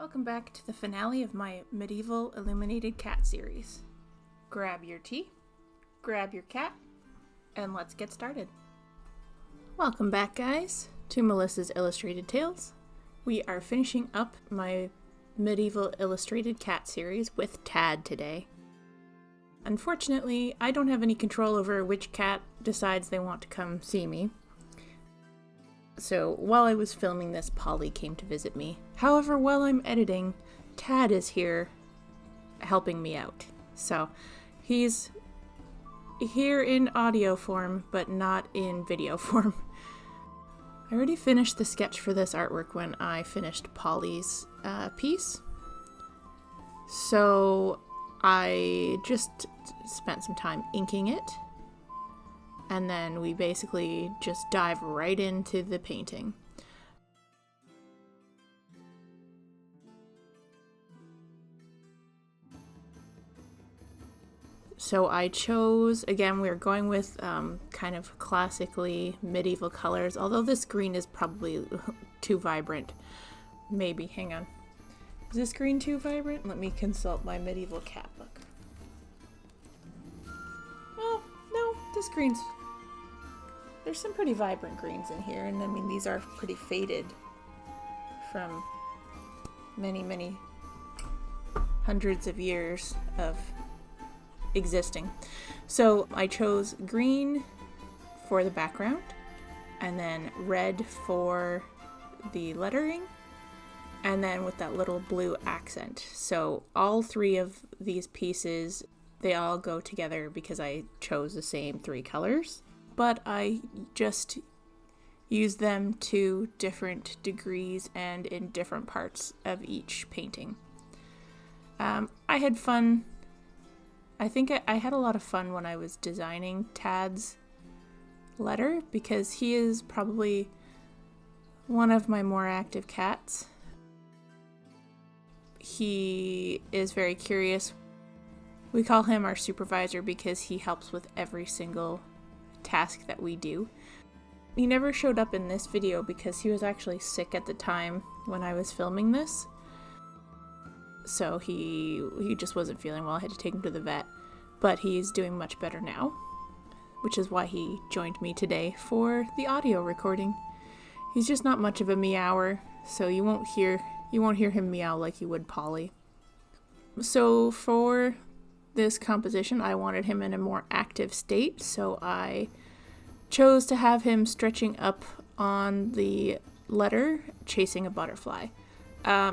Welcome back to the finale of my medieval illuminated cat series. Grab your tea, grab your cat, and let's get started. Welcome back, guys, to Melissa's Illustrated Tales. We are finishing up my medieval illustrated cat series with Tad today. Unfortunately, I don't have any control over which cat decides they want to come see me. So while I was filming this, Polly came to visit me. However, while I'm editing, Tad is here helping me out. So he's here in audio form, but not in video form. I already finished the sketch for this artwork when I finished Polly's piece. So I just spent some time inking it. And then we basically just dive right into the painting. So I chose, again, we're going with kind of classically medieval colors, although this green is probably too vibrant. Maybe, hang on. Is this green too vibrant? Let me consult my medieval cat book. Oh, no, this green's... There's some pretty vibrant greens in here, and I mean, these are pretty faded from many, many hundreds of years of existing. So I chose green for the background, and then red for the lettering, and then with that little blue accent. So all three of these pieces, they all go together because I chose the same three colors. But I just use them to different degrees and in different parts of each painting. I had fun. I think I had a lot of fun when I was designing Tad's letter because he is probably one of my more active cats. He is very curious. We call him our supervisor because he helps with every single task that we do. He never showed up in this video because he was actually sick at the time when I was filming this. So he just wasn't feeling well. I had to take him to the vet. But he's doing much better now, which is why he joined me today for the audio recording. He's just not much of a meower, so you won't hear him meow like you would Polly. So for this composition, I wanted him in a more active state, so I chose to have him stretching up on the letter, chasing a butterfly.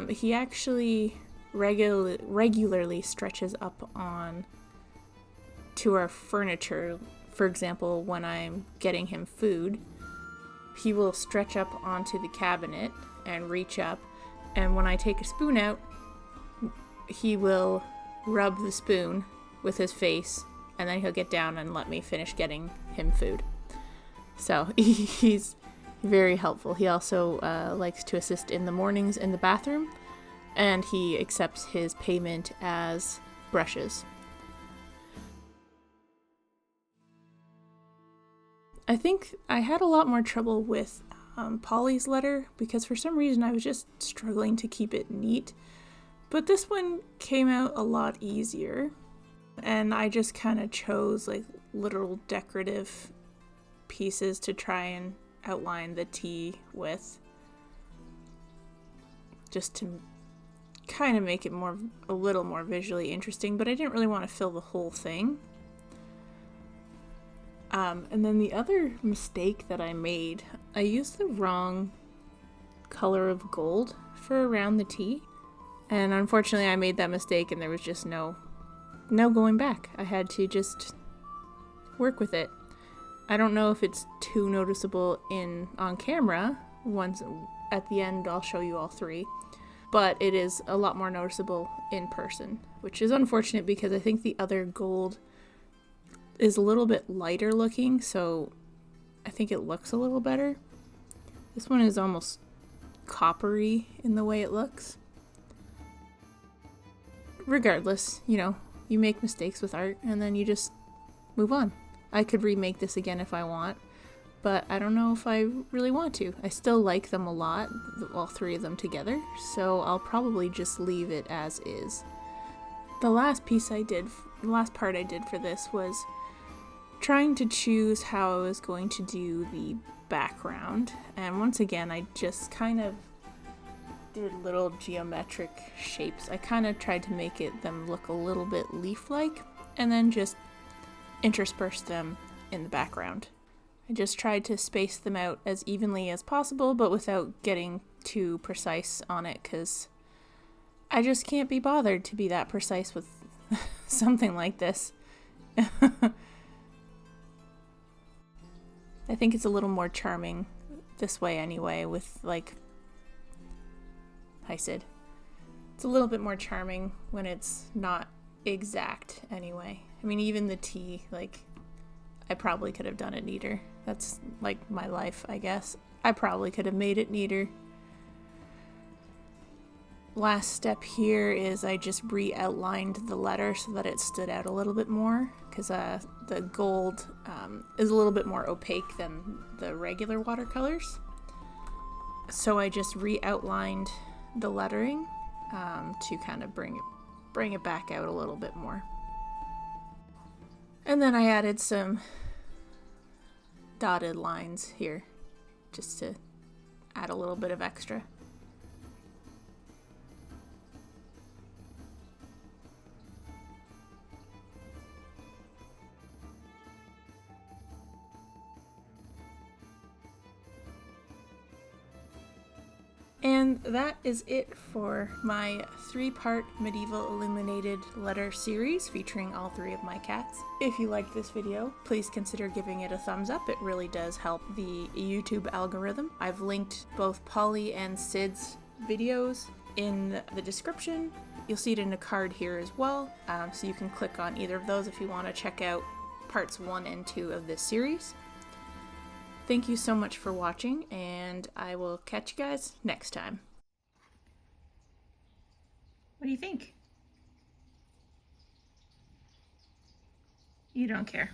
He actually regularly stretches up on to our furniture. For example, when I'm getting him food, he will stretch up onto the cabinet and reach up, and when I take a spoon out, he will rub the spoon with his face, and then he'll get down and let me finish getting him food. So he's very helpful. He also likes to assist in the mornings in the bathroom, and he accepts his payment as brushes. I think I had a lot more trouble with Polly's letter because for some reason I was just struggling to keep it neat. But this one came out a lot easier, and I just kind of chose like little decorative pieces to try and outline the T with, just to kind of make it a little more visually interesting, but I didn't really want to fill the whole thing. And then the other mistake that I made, I used the wrong color of gold for around the T. And unfortunately I made that mistake and there was just no going back. I had to just work with it. I don't know if it's too noticeable on camera. Once at the end I'll show you all three. But it is a lot more noticeable in person, which is unfortunate because I think the other gold is a little bit lighter looking, so I think it looks a little better. This one is almost coppery in the way it looks. Regardless, you make mistakes with art and then you just move on. I could remake this again if I want, but I don't know if I really want to. I still like them a lot, all three of them together, so I'll probably just leave it as is. The last part I did for this was trying to choose how I was going to do the background, and once again I just kind of did little geometric shapes. I kind of tried to make them look a little bit leaf-like, and then just intersperse them in the background. I just tried to space them out as evenly as possible, but without getting too precise on it, because I just can't be bothered to be that precise with something like this. I think it's a little more charming this way anyway, with like, hi Sid. It's a little bit more charming when it's not exact anyway. I mean, even the T, like, I probably could have done it neater. That's like my life, I guess. I probably could have made it neater. Last step here is I just re-outlined the letter so that it stood out a little bit more, because the gold is a little bit more opaque than the regular watercolors. So I just re-outlined the lettering to kind of bring it back out a little bit more. And then I added some dotted lines here just to add a little bit of extra. And that is it for my 3-part medieval illuminated letter series featuring all 3 of my cats. If you liked this video, please consider giving it a thumbs up. It really does help the YouTube algorithm. I've linked both Polly and Sid's videos in the description. You'll see it in a card here as well, so you can click on either of those if you want to check out parts 1 and 2 of this series. Thank you so much for watching, and I will catch you guys next time. What do you think? You don't care.